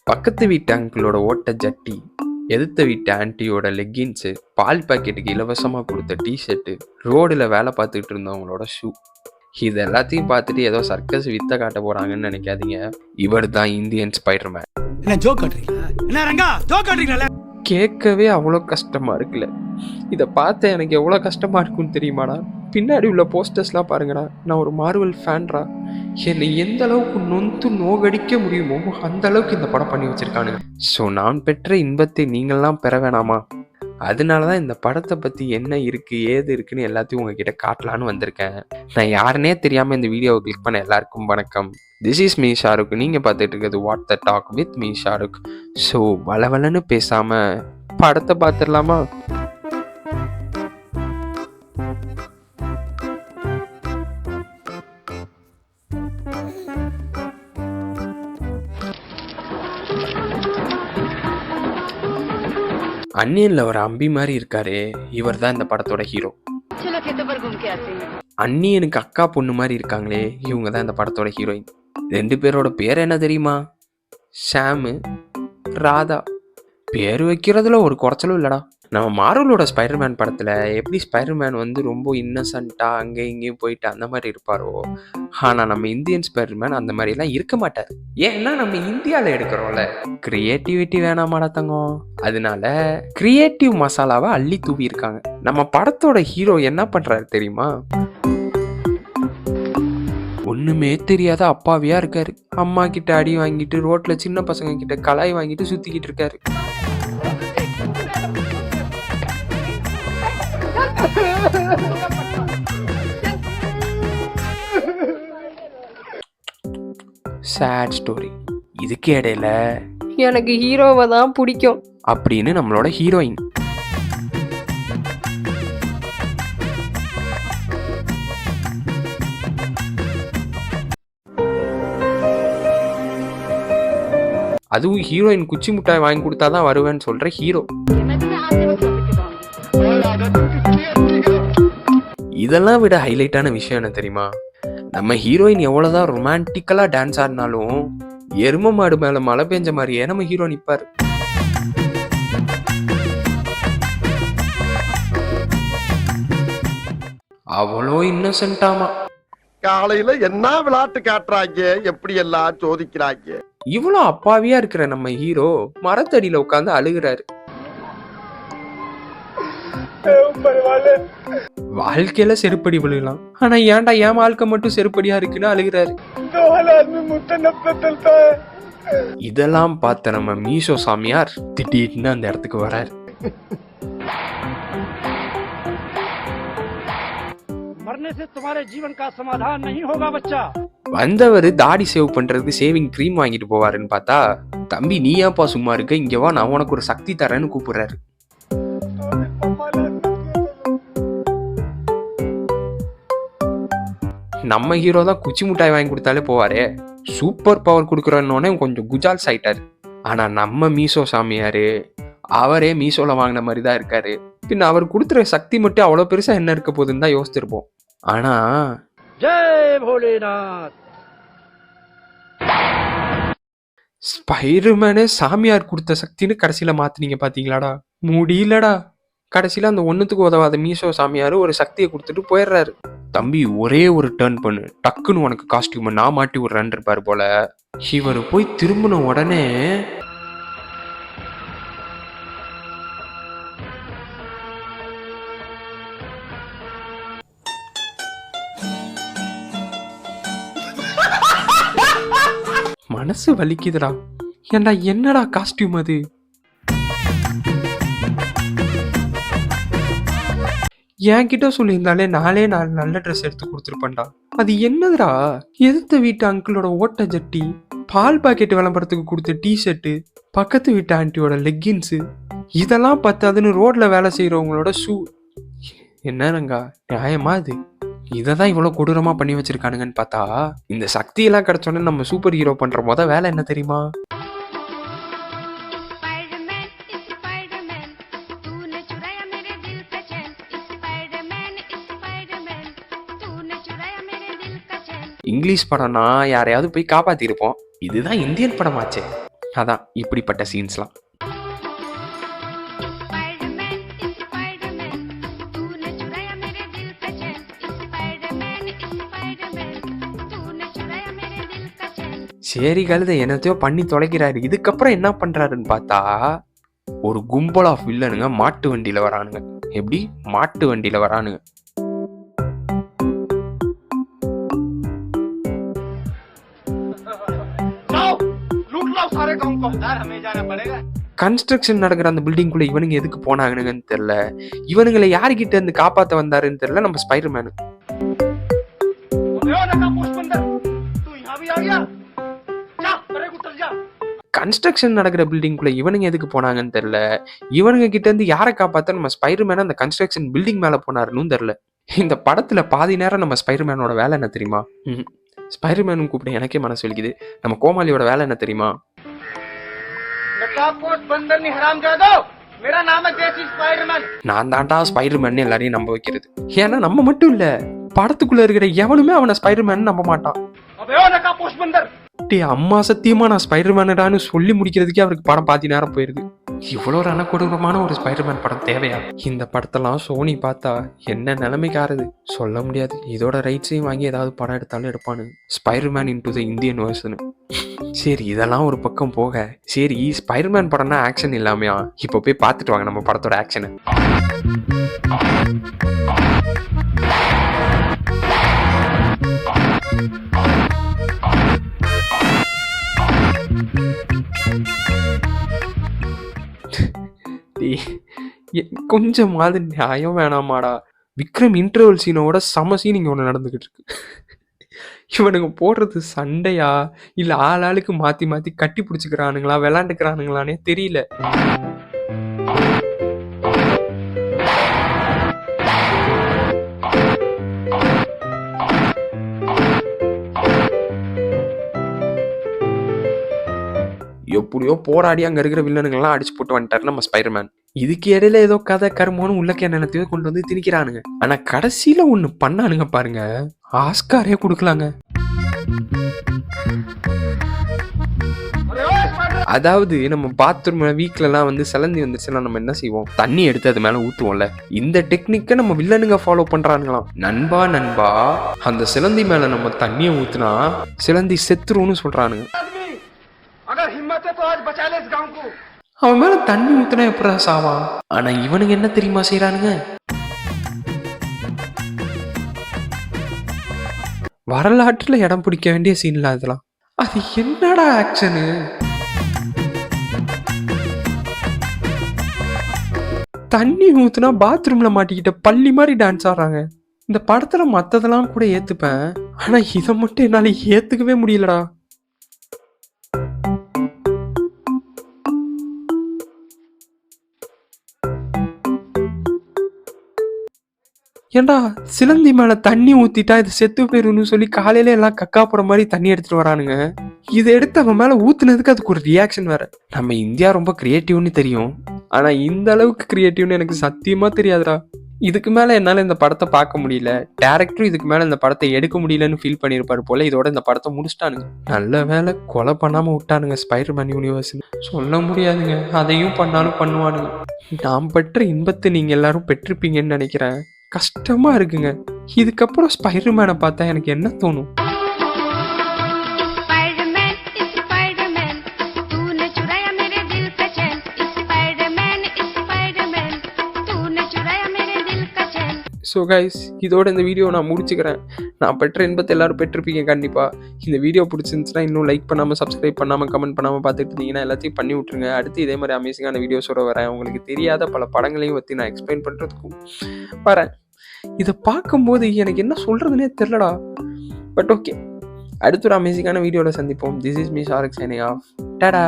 பக்கத்து வீட்டு அங்கிளோட ஓட்ட ஜட்டி, எதிர்த்த வீட்டு ஆன்ட்டியோட லெக்கின்ஸு, பால் பாக்கெட்டுக்கு இலவசமாக கொடுத்த டிஷர்ட்டு, ரோடில் வேலை பார்த்துக்கிட்டு இருந்தவங்களோட ஷூ, இது எல்லாத்தையும் பார்த்துட்டு ஏதோ சர்க்கஸ் வித்த காட்ட போகிறாங்கன்னு நினைக்காதீங்க. இவர் தான் இந்தியன் ஸ்பைடர்மேன். கேட்கவே அவ்வளோ கஷ்டமாக இருக்குல்ல. இதை பார்த்த எனக்கு எவ்வளோ கஷ்டமாக இருக்குன்னு தெரியுமாடா? பின்னாடி உள்ள போஸ்டர்ஸ்லாம் பாருங்கடா. நான் ஒரு மார்வல் ஃபேன்ரா. என்னை எந்த அளவுக்கு நொந்து நோகடிக்க முடியுமோ அந்த அளவுக்கு இந்த படம் பண்ணி வச்சிருக்கானுங்க. ஸோ நான் பெற்ற இன்பத்தை நீங்கள்லாம் பெற வேணாமா? அதனால தான் இந்த படத்தை பற்றி என்ன இருக்குது ஏது இருக்குன்னு எல்லாத்தையும் உங்ககிட்ட காட்டலான்னு வந்திருக்கேன். நான் யாருன்னே தெரியாமல் இந்த வீடியோவை கிளிக் பண்ண எல்லாருக்கும் வணக்கம். This is me Shahrukh. நீங்கள் பார்த்துட்டு இருக்கிறது what the talk with me Shahrukh. So வளவலன்னு பேசாமல் படத்தை பார்த்துடலாமா? அன்னியன்ல ஒரு அம்பி மாதிரி இருக்காரு, இவர் தான் இந்த படத்தோட ஹீரோ. அன்னியனுக்கு அக்கா பொண்ணு மாதிரி இருக்காங்களே, இவங்க தான் இந்த படத்தோட ஹீரோயின். 2 பேரோட பேர் என்ன தெரியுமா? ஷாமு, ராதா. பேர் வைக்கிறதுல ஒரு குறைச்சலும் இல்லடா. நம்ம மார்வலோட ஸ்பைடர்மேன் படத்தில் எப்படி ஸ்பைடர்மேன் வந்து ரொம்ப இன்னசென்ட்டாக அங்கே இங்கேயும் போயிட்டு அந்த மாதிரி இருப்பாரோ, ஆனால் நம்ம இந்தியன் ஸ்பைடர்மேன் அந்த மாதிரிலாம் இருக்க மாட்டார். ஏன்னா நம்ம இந்தியாவில் எடுக்கிறோம்ல. கிரியேட்டிவிட்டி வேணாமாடா தங்கம். அதனால கிரியேட்டிவ் மசாலாவை அள்ளி தூவி இருக்காங்க. நம்ம படத்தோட ஹீரோ என்ன பண்ணுறாரு தெரியுமா? ஒன்றுமே தெரியாத அப்பாவியா இருக்காரு. அம்மா கிட்ட அடி வாங்கிட்டு ரோட்ல சின்ன பசங்க கிட்ட கலாய் வாங்கிட்டு சுத்திக்கிட்டு இருக்காரு. Chat story. இதுக்கு இடையில எனக்கு ஹீரோவை தான் பிடிக்கும் அப்படின்னு நம்மளோட ஹீரோயின். அதுவும் ஹீரோயின் குச்சி மிட்டாய் வாங்கி கொடுத்தாதான் வருவேன்னு சொல்ற ஹீரோ. இதெல்லாம் விட ஹைலைட்டான விஷயம் என்ன தெரியுமா? நம்ம ஹீரோயின் எவ்வளவுதான் ரொமான்டிக்கலா டான்ஸ் ஆடினாலும் எரும மாடு மேல மழை பெஞ்ச மாதிரியே நம்ம ஹீரோ நிப்பாரு. அவ்வளோ இன்னசென்ட்டாமா. காலையில என்ன விளையாட்டு காட்டுறாங்க, எப்படி எல்லாம் சோதிக்கிறாங்க. இவ்வளோ அப்பாவியா இருக்கிற நம்ம ஹீரோ மரத்தடியில உட்காந்து அழுகிறாரு. வாழ்க்கையில செருப்படி விழுகலாம், ஆனா ஏன்டா என் வாழ்க்கை மட்டும் செருப்படியா இருக்குன்னு அழுகிறாரு. இதெல்லாம் பார்த்த நம்ம மீசோ சாமியார் திடீர்னு அந்த இடத்துக்கு வராரு. வந்தவர் தாடி சேவ் பண்றதுக்கு சேவிங் கிரீம் வாங்கிட்டு போவாருன்னு பார்த்தா, தம்பி நீ ஏன்ப்பா சும்மா இருக்க, இங்க வா நான் உனக்கு ஒரு சக்தி தரேன்னு கூப்பிடுறாரு. நம்ம ஹீரோ தான் குச்சி மிட்டாய் வாங்கி கொடுத்தாலே போவாரே, சூப்பர் பவர் கொடுக்குறோன்னே கொஞ்சம் குஜால்ஸ் ஆயிட்டாரு. ஆனா நம்ம மீசோ சாமியாரு அவரே மீசோல வாங்கின மாதிரி தான் இருக்காரு. பின்ன அவர் கொடுத்துற சக்தி மட்டும் அவ்வளவு பெருசா என்ன இருக்க போகுதுன்னு தான் யோசிச்சிருப்போம். ஆனா ஜெய் போலேநாத், ஸ்பைடர்மேனே சாமியார் கொடுத்த சக்தின்னு கடைசியில மாத்தினீங்க பாத்தீங்களாடா? முடியலடா. கடைசியில அந்த ஒண்ணுத்துக்கு உதவாத மீசோ சாமியாரு ஒரு சக்தியை கொடுத்துட்டு போயிடுறாரு. தம்பி ஒரே ஒரு டர்ன் பண்ணு, டக்குன்னு உனக்கு காஸ்டியூம் நான் மாட்டி விடுறேன்னு இருப்பாரு போல. இவர் போய் திரும்பின உடனே மனசு வலிக்குதுடா. ஏண்டா என்னடா காஸ்டியூம் அது? என்கிட்ட சொல்லியிருந்தாலே நாளே நல்ல ட்ரெஸ் எடுத்து கொடுத்துருப்பேன்டா. அது என்னதுடா? எதிர்த்த வீட்டு அங்கிளோட ஓட்ட ஜட்டி, பால் பாக்கெட் விளம்பரத்துக்கு கொடுத்த டிஷர்ட்டு, பக்கத்து வீட்டு ஆண்டியோட லெக்கின்ஸு, இதெல்லாம் பத்தாதுன்னு ரோட்ல வேலை செய்யறவங்களோட ஷூ. என்னங்க நியாயமா இது? இததான் இவ்வளவு கொடூரமா பண்ணி வச்சிருக்கானுங்கன்னு பார்த்தா, இந்த சக்தி எல்லாம் கிடைச்சோன்னு நம்ம சூப்பர் ஹீரோ பண்ற வேலை என்ன தெரியுமா? இங்கிலீஷ் படம்னா யாரையாவது போய் காப்பாத்திருப்போம். இதுதான் இந்தியன் படமாச்சே. அதான் இப்படிப்பட்ட சீன்ஸ்லாம். சரி கழுதை என்னத்தையோ பண்ணி தொலைக்கிறாரு. இதுக்கப்புறம் என்ன பண்றாருன்னு பார்த்தா ஒரு கும்பல் ஆஃப் வில்லனுங்க மாட்டு வண்டியில வரானுங்க. எப்படி மாட்டு வண்டியில வரானுங்க. கன்ஸ்ட்ரக்ஷன் நடக்கிற அந்த பில்டிங்குள்ள இவனுங்க எதுக்கு போனாங்கன்னு தெரியல. இவனுங்களை யாருக்கிட்ட இருந்து காப்பாத்த வந்தாருன்னு தெரியல நம்ம ஸ்பைடர்மேனு. கன்ஸ்ட்ரக்ஷன் நடக்கிற பில்டிங்குள்ள இவனுங்க எதுக்கு போனாங்கன்னு தெரியல. இவனுங்க கிட்ட இருந்து யாரை காப்பாத்த நம்ம ஸ்பைடர்மேன் அந்த கன்ஸ்ட்ரக்ஷன் பில்டிங் மேல போனாருன்னு தெரியல. இந்த படத்துல பாதி நேரம் நம்ம ஸ்பைடர்மேனோட வேலை என்ன தெரியுமா? ஸ்பைடர்மேனும் கூப்பிட எனக்கே மனசு வலிக்குது. நம்ம கோமாளியோட வேலை என்ன தெரியுமா? நான் தான்டா ஸ்பைடர்மேன் எல்லாரையும் நம்ப வைக்கிறது. ஏன்னா நம்ம மட்டும் இல்ல, படத்துக்குள்ள இருக்கிற எவனுமே அவனை ஸ்பைடர்மேன் நம்ப மாட்டான். அம்மா சத்தியமா நான் ஸ்பைடர்மேனடான்னு சொல்லி முடிக்கிறதுக்கே அவருக்கு படம் பாதி நேரம் போயிருது. இவ்வளோ ரணக்கொடூரமான ஒரு ஸ்பைடர்மேன் படம் தேவையா? இந்த படத்தெல்லாம் சோனி பார்த்தா என்ன நிலைமைக்கு ஆறுது சொல்ல முடியாது. இதோட ரைட்ஸையும் வாங்கி ஏதாவது படம் எடுத்தாலும் எடுப்பானு. Spiderman into the Indian version. சரி இதெல்லாம் ஒரு பக்கம் போக, சரி ஸ்பைடர்மேன் படம்னா ஆக்ஷன் இல்லாமையா? இப்போ போய் பார்த்துட்டு வாங்க நம்ம படத்தோட ஆக்ஷனை. கொஞ்சமாவது நியாயம் வேணாமாடா? விக்ரம் இன்டர்வல் சீனோட சம சீன் இங்க ஒன்று நடந்துகிட்டு இருக்கு. இவனுங்க போடுறது சண்டையா இல்ல ஆளாளுக்கு மாத்தி மாத்தி கட்டி பிடிச்சிக்கிறானுங்களா விளாண்டுக்கிறானுங்களானே தெரியல. எப்படியோ போராடி அங்க இருக்கிற வில்லனுங்கெல்லாம் அடிச்சு போட்டு வந்துட்டாரு நம்ம ஸ்பைடர்மேன். இதுக்கு இடையில ஏதோ கதை கருமோன்னு உள்ளக்க என்னத்தையோ கொண்டு வந்து திணிக்கிறானுங்க. ஆனா கடைசியில ஒண்ணு பண்ணானுங்க பாருங்க, ஆஸ்காரே கொடுக்கலாங்க. அதாவது நம்ம பாத்ரூம் வீக்ல எல்லாம் வந்து சிலந்தி வந்துச்சுன்னா நம்ம என்ன செய்வோம்? தண்ணி எடுத்து அது மேல ஊத்துவோம்ல. இந்த டெக்னிக்கை நம்ம வில்லனுங்க ஃபாலோ பண்றானுங்களாம். நண்பா அந்த சிலந்தி மேல நம்ம தண்ணியை ஊத்துனா சிலந்தி செத்துருன்னு சொல்றானுங்க. அவன் மேல தண்ணி ஊத்துனா எப்படா சாவான்? ஆனா இவனுங்க என்ன தெரியுமா செய்யறானுங்க? வரலாற்றுல இடம் பிடிக்க வேண்டிய சீன்ல அதெல்லாம். அது என்னடா ஆக்ஷனு? தண்ணி ஊத்துனா பாத்ரூம்ல மாட்டிக்கிட்ட பள்ளி மாதிரி டான்ஸ் ஆடுறாங்க. இந்த படத்துல மத்ததெல்லாம் கூட ஏத்துப்பேன், ஆனா இதை மட்டும் என்னால ஏத்துக்கவே முடியலடா. ஏண்டா சிலந்தி மேல தண்ணி ஊத்திட்டா இது செத்து போயிருன்னு சொல்லி காலையில எல்லாம் கக்கா போற மாதிரி தண்ணி எடுத்துட்டு வரானுங்க. இதை எடுத்து அவன் மேல ஊத்துனதுக்கு அதுக்கு ஒரு ரியாக்ஷன் வேற. நம்ம இந்தியா ரொம்ப கிரியேட்டிவ்னு தெரியும், ஆனா இந்த அளவுக்கு கிரியேட்டிவ்னு எனக்கு சத்தியமா தெரியாதுடா. இதுக்கு மேல என்னால இந்த படத்தை பார்க்க முடியல. டேரக்டரும் இதுக்கு மேல இந்த படத்தை எடுக்க முடியலன்னு ஃபீல் பண்ணிருப்பாரு போல. இதோட இந்த படத்தை முடிச்சிட்டானுங்க. நல்ல வேலை கொலை பண்ணாம விட்டானுங்க ஸ்பைடர்மேன் யூனிவர்ஸ். சொல்ல முடியாதுங்க, அதையும் பண்ணாலும் பண்ணுவானுங்க. நான் பெற்ற இன்பத்தை நீங்க எல்லாரும் பெற்றிருப்பீங்கன்னு நினைக்கிறேன். கஷ்டமா இருக்குங்க. இதுக்கப்புறம் ஸ்பைடர்மேனை பார்த்தா எனக்கு என்ன தோணும்? ஸோ கைஸ், இதோட இந்த வீடியோ நான் முடிச்சுக்கிறேன். நான் பெற்ற இன்பத்தை எல்லாரும் பெற்றிருப்பீங்க கண்டிப்பாக. இந்த வீடியோ பிடிச்சிருந்துச்சுன்னா இன்னும் லைக் பண்ணாமல், சப்ஸ்கிரைப் பண்ணாமல், கமெண்ட் பண்ணாமல் பார்த்துட்டு இருந்தீங்கன்னா எல்லாத்தையும் பண்ணி விட்ருங்க. அடுத்து இதே மாதிரி அமேசிங்கான வீடியோஸோட வரேன். உங்களுக்கு தெரியாத பல படங்களையும் பற்றி நான் எக்ஸ்பிளைன் பண்ணுறதுக்கும் வரேன். இதை பார்க்கும்போது எனக்கு என்ன சொல்கிறதுனே தெரிலடா. பட் ஓகே, அடுத்த ஒரு அமேசிங்கான வீடியோவில் சந்திப்போம். This is me Shahrukh signing off. Tata.